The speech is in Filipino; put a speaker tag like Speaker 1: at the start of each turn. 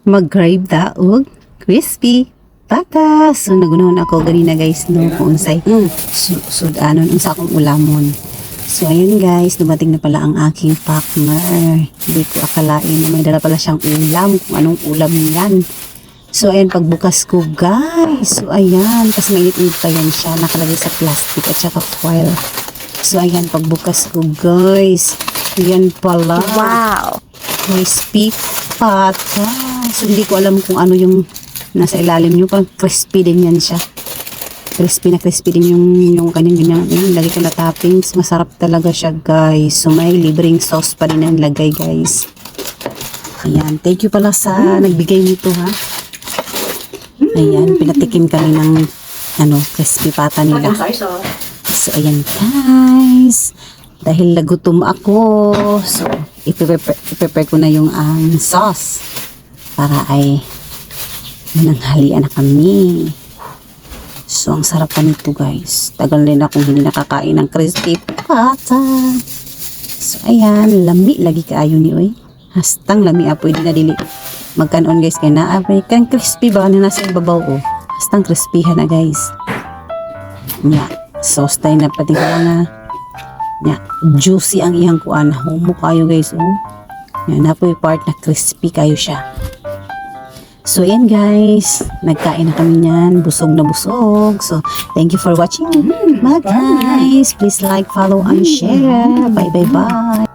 Speaker 1: Mag-grab daog crispy pata. So nagunahon ako ganina guys no kung unsay sudanon unsa akong ulamon. So ayan guys, dumating na pala ang aking partner. Hindi ko akalain na may dala pala siyang ulam, kung anong ulam yan. So ayan, pagbukas ko guys, so ayan, kasi mainit-init pa yan siya, nakalagay sa plastic at saka foil. So ayan, pagbukas ko guys, yan pala.
Speaker 2: Wow!
Speaker 1: Crispy pata. So hindi ko alam kung ano yung nasa ilalim nyo, parang crispy din yan siya. Crispy na crispy din yung kanyang ganyan. Yung lagay ko na toppings. Masarap talaga siya guys. So may libreng sauce pa rin ang lagay guys. Ayan. Thank you pala sa nagbigay nito ha. Ayan. Pinatikim kami ng crispy pata nila. So ayan guys. Dahil nagutom ako. So iprepare ko na yung sauce. Para ay nanghalian na kami. So, ang sarap pa nito guys. Tagal din akong hindi nakakain ng crispy pata. So, ayan. Lami lagi kaayo ni oy. Hastang lami apoy din na dili. Magkanon guys kaya na. Kan crispy ba na nasa ibabaw o. Hastang crispyhan na guys. Nya. Sauce tayo na pati ko nga. Nya. Juicy ang iyang kuan. Humo kayo guys o. Yan na po yung part na crispy kayo siya. So, yan guys. Nagkain na kami niyan. Busog na busog. So, thank you for watching. Bye guys. Please like, follow, and share. Bye, bye, bye.